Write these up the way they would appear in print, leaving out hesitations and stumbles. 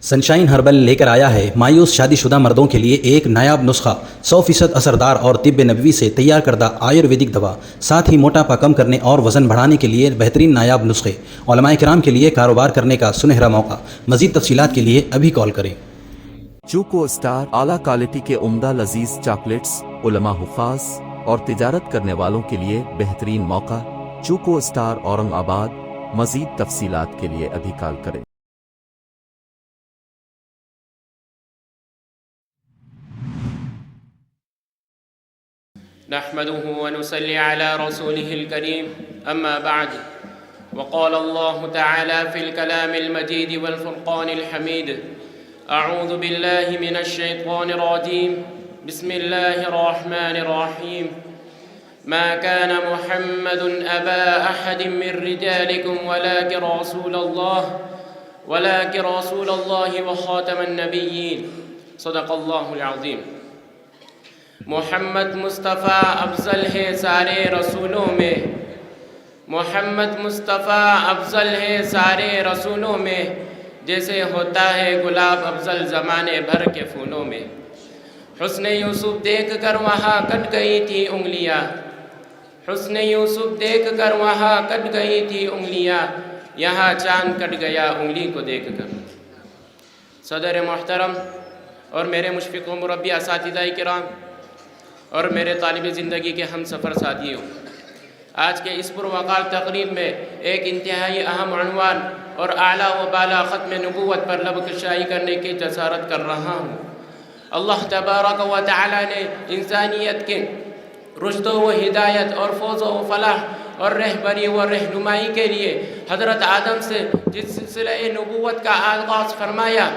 Sunshine herbal لے کر آیا ہے مایوس شادی شدہ مردوں کے لیے ایک نایاب نسخہ 100% اثردار اور طب نبوی سے تیار کردہ آیورویدک دوا، ساتھ ہی موٹاپا کم کرنے اور وزن بڑھانے کے لیے بہترین نایاب نسخے، علماء کرام کے لیے کاروبار کرنے کا سنہرا موقع۔ مزید تفصیلات کے لیے ابھی کال کریں۔ چوکو اسٹار اعلیٰ کوالٹی کے عمدہ لذیذ چاکلیٹس، علماء حفاظ اور تجارت کرنے والوں کے لیے بہترین موقع۔ چوکو اسٹار اورنگ آباد۔ مزید تفصیلات کے لیے ابھی کال کریں۔ نحمده ونصلي على رسوله الكريم أما بعد، وقال الله تعالى في الكلام المجيد والفرقان الحميد: أعوذ بالله من الشيطان الرجيم، بسم الله الرحمن الرحيم، ما كان محمد أبا أحد من رجالكم ولكن رسول الله وخاتم النبيين، صدق الله العظيم۔ محمد مصطفیٰ افضل ہے سارے رسولوں میں، محمد مصطفیٰ افضل ہے سارے رسولوں میں، جیسے ہوتا ہے گلاب افضل زمانے بھر کے پھولوں میں۔ حسن یوسف دیکھ کر وہاں کٹ گئی تھی انگلیاں، حسن یوسف دیکھ کر وہاں کٹ گئی تھی انگلیاں، یہاں چاند کٹ گیا انگلی کو دیکھ کر۔ صدر محترم اور میرے مشفق و مربی اساتذہ کرام اور میرے طالب زندگی کے ہم سفر ساتھیوں، آج کے اس پروقار تقریب میں ایک انتہائی اہم عنوان اور اعلیٰ و بالا ختم نبوت پر لب کشائی کرنے کی جسارت کر رہا ہوں۔ اللہ تبارک و تعالی نے انسانیت کے رشد و ہدایت اور فوز و فلاح اور رہبری و رہنمائی کے لیے حضرت آدم سے جس سلسلہ نبوت کا آغاز فرمایا،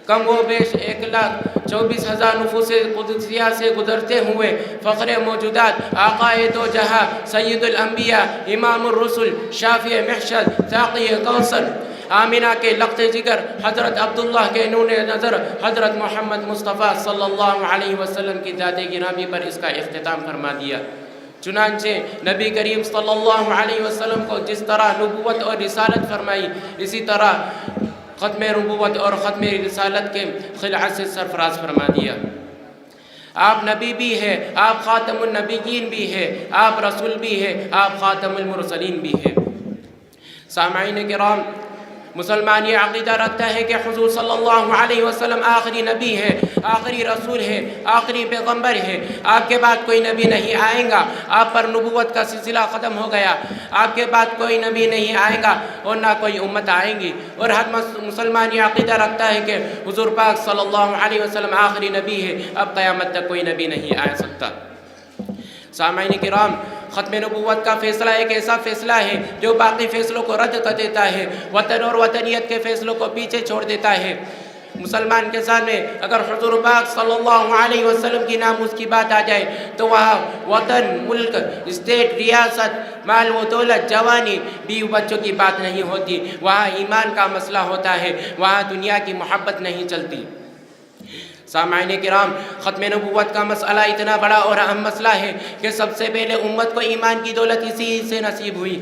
کم و بیش 1,24,000 نفوس قدسیہ سے گزرتے ہوئے فخر موجودات آقائے دو جہاں سید الانبیاء امام الرسل شافع محشر ساقی کوثر آمینہ کے لقط جگر حضرت عبداللہ کے نور نظر حضرت محمد مصطفیٰ صلی اللہ علیہ وسلم کی ذات گرامی پر اس کا اختتام فرما دیا۔ چنانچہ نبی کریم صلی اللہ علیہ وسلم کو جس طرح نبوت اور رسالت فرمائی، اسی طرح ختم نبوت اور ختم رسالت کے خلعت سے سرفراز فرما دیا۔ آپ نبی بھی ہے، آپ خاتم النبیین بھی ہے، آپ رسول بھی ہے، آپ خاتم المرسلین بھی ہے۔ سامعین کرام، مسلمان یہ عقیدہ رکھتا ہے کہ حضور صلی اللہ علیہ وسلم آخری نبی ہے، آخری رسول ہے، آخری پیغمبر ہے۔ آپ کے بعد کوئی نبی نہیں آئے گا، آپ پر نبوت کا سلسلہ ختم ہو گیا، آپ کے بعد کوئی نبی نہیں آئے گا اور نہ کوئی امت آئیں گی۔ اور ہر مسلمان یہ عقیدہ رکھتا ہے کہ حضور پاک صلی اللہ علیہ وسلم آخری نبی ہے، اب قیامت تک کوئی نبی نہیں آ سکتا۔ سامعین کرام، ختم نبوت کا فیصلہ ایک ایسا فیصلہ ہے جو باقی فیصلوں کو رد کر دیتا ہے، وطن اور وطنیت کے فیصلوں کو پیچھے چھوڑ دیتا ہے۔ مسلمان کے سامنے اگر حضور پاک صلی اللہ علیہ وسلم کی ناموس کی بات آ جائے تو وہاں وطن، ملک، اسٹیٹ، ریاست، مال و دولت، جوانی، بیوی بچوں کی بات نہیں ہوتی، وہاں ایمان کا مسئلہ ہوتا ہے، وہاں دنیا کی محبت نہیں چلتی۔ سامعین کرام، ختم نبوت کا مسئلہ اتنا بڑا اور اہم مسئلہ ہے کہ سب سے پہلے امت کو ایمان کی دولت اسی سے نصیب ہوئی،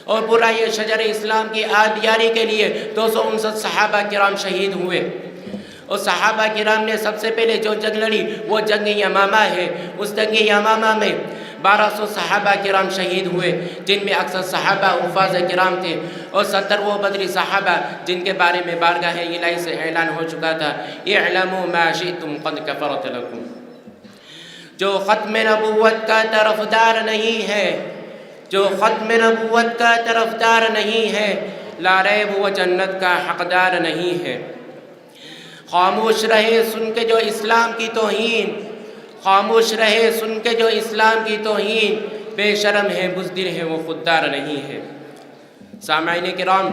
اور پورا یہ شجر اسلام کی آبیاری کے لیے 259 صحابہ کرام شہید ہوئے۔ اور صحابہ کرام نے سب سے پہلے جو جنگ لڑی وہ جنگ یمامہ ہے۔ اس جنگ یمامہ میں 1200 صحابہ کرام شہید ہوئے، جن میں اکثر صحابہ حفاظ کرام تھے، اور 70 وہ بدری صحابہ جن کے بارے میں بارگاہ الہی سے اعلان ہو چکا تھا، اعلموا ما شئتم قد کفرت لکم۔ جو ختم نبوت کا طرفدار نہیں ہے، جو ختم نبوت کا طرفدار نہیں ہے، لا ریب وہ جنت کا حقدار نہیں ہے۔ خاموش رہے سن کے جو اسلام کی توہین، خاموش رہے سن کے جو اسلام کی توہین، بے شرم ہے، بزدل ہے، وہ خوددار نہیں ہے۔ سامعین کرام،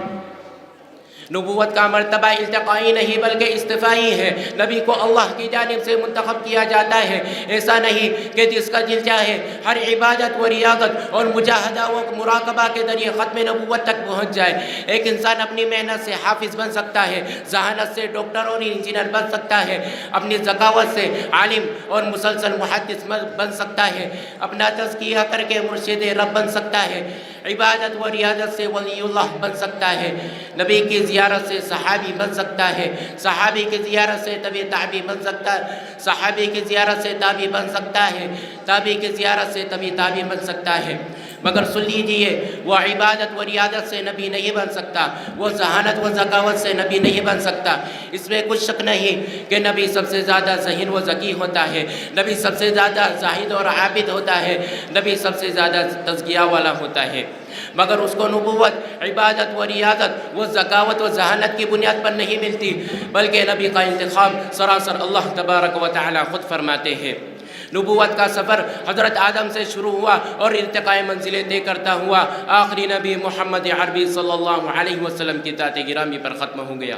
نبوت کا مرتبہ التقائی نہیں بلکہ استفائی ہے۔ نبی کو اللہ کی جانب سے منتخب کیا جاتا ہے، ایسا نہیں کہ جس کا دل چاہے ہر عبادت و ریاضت اور مجاہدہ و مراقبہ کے ذریعے ختم نبوت تک پہنچ جائے۔ ایک انسان اپنی محنت سے حافظ بن سکتا ہے، ذہانت سے ڈاکٹر اور انجینئر بن سکتا ہے، اپنی ذکاوت سے عالم اور مسلسل محدث بن سکتا ہے، اپنا تزکیہ کر کے مرشد رب بن سکتا ہے، عبادت و ریاضت سے ولی اللہ بن سکتا ہے، نبی کی زیارت سے صحابی بن سکتا ہے، صحابی کی زیارت سے تبی تابعی بن سکتا ہے، صحابی کی زیارت سے تابعی بن سکتا ہے، تابعی کی زیارت سے تبی تابعی بن سکتا ہے۔ مگر سن لیجئے، وہ عبادت و ریاضت سے نبی نہیں بن سکتا، وہ ذہانت و ذکاوت سے نبی نہیں بن سکتا۔ اس میں کچھ شک نہیں کہ نبی سب سے زیادہ ذہین و ذکی ہوتا ہے، نبی سب سے زیادہ زاہد اور عابد ہوتا ہے، نبی سب سے زیادہ تزکیہ والا ہوتا ہے۔ مگر اس کو نبوت، عبادت و ریاضت و ذکاوت و ذہانت کی بنیاد پر نہیں ملتی، بلکہ نبی کا انتخاب سراسر اللہ تبارک و تعالی خود فرماتے ہیں۔ نبوت کا سفر حضرت آدم سے شروع ہوا اور ارتقاء منزلیں طے کرتا ہوا آخری نبی محمد عربی صلی اللہ علیہ وسلم کی ذات گرامی پر ختم ہو گیا۔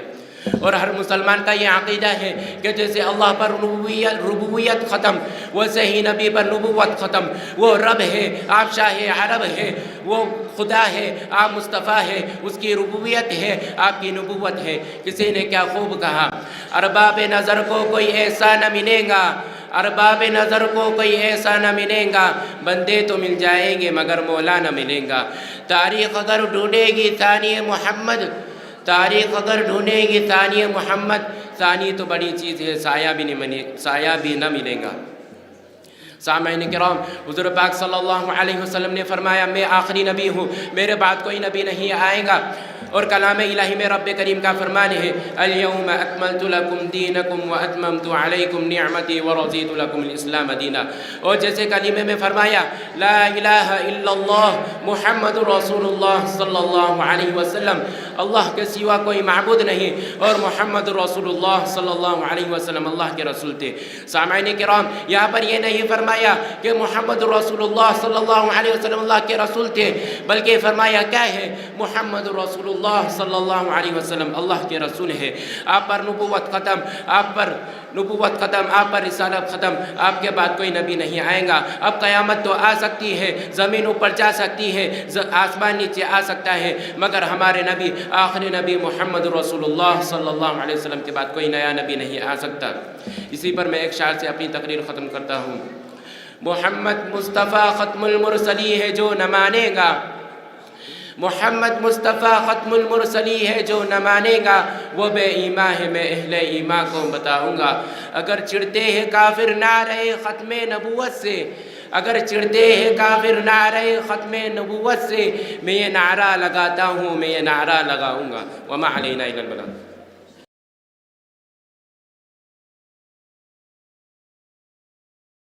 اور ہر مسلمان کا یہ عقیدہ ہے کہ جیسے اللہ پر ربوبیت ختم، ویسے ہی نبی پر نبوت ختم۔ وہ رب ہے، آپ شاہ عرب ہے، وہ خدا ہے، آپ مصطفیٰ ہے، اس کی ربوبیت ہے، آپ کی نبوت ہے۔ کسی نے کیا خوب کہا، ارباب نظر کو کوئی ایسا نہ ملے گا، ارباب نظر کو کوئی ایسا نہ ملے گا، بندے تو مل جائیں گے مگر مولا نہ ملے گا۔ تاریخ اگر ڈھونڈے گی ثانی محمد، تاریخ اگر ڈھونڈے گی ثانی محمد، ثانی تو بڑی چیز ہے، سایہ بھی نہ ملے گا۔ سامعین کرام، حضور پاک صلی اللہ علیہ وسلم نے فرمایا میں آخری نبی ہوں، میرے بعد کوئی نبی نہیں آئے گا۔ اور کلام الہی میں رب کریم کا فرمان ہے الیوم اکملت لکم دینکم واتممت علیکم نعمتی ورضیت لکم الاسلام دینا۔ اور جیسے کلمے میں فرمایا لا الہ الا اللہ محمد رسول اللہ صلی اللہ علیہ وسلم، اللہ کے سوا کوئی معبود نہیں اور محمد رسول اللہ صلی اللہ علیہ وسلم اللہ کے رسول تھے۔ سامعین کرام، یہاں پر یہ نہیں فرمایا کہ محمد رسول اللہ صلی اللہ علیہ وسلم اللہ کے رسول تھے، بلکہ فرمایا کیا ہے، محمد رسول اللہ صلی اللہ علیہ وسلم اللہ کے رسول ہے۔ آپ پر نبوت ختم، آپ پر نبوت ختم، آپ پر رسالت ختم، آپ کے بعد کوئی نبی نہیں آئے گا۔ اب قیامت تو آ سکتی ہے، زمین اوپر جا سکتی ہے، آسمان نیچے آ سکتا ہے، مگر ہمارے نبی آخری نبی محمد رسول اللہ صلی اللہ علیہ وسلم کے بعد کوئی نیا نبی نہیں آ سکتا۔ اسی پر میں ایک شعر سے اپنی تقریر ختم کرتا ہوں۔ محمد مصطفیٰ ختم المرسلی ہے جو نہ مانے گا، محمد مصطفیٰ ختم المرسلی ہے جو نہ مانے گا، وہ بے ایمان ہے میں اہل ایمان کو بتاؤں گا۔ اگر چڑھتے ہیں کافر نعرہ ختم نبوت سے، اگر چڑھتے ہیں کافر نعرہ ختم نبوت سے، میں یہ نعرہ لگاتا ہوں، میں یہ نعرہ لگاؤں گا۔ وما علینا الا البلاغ۔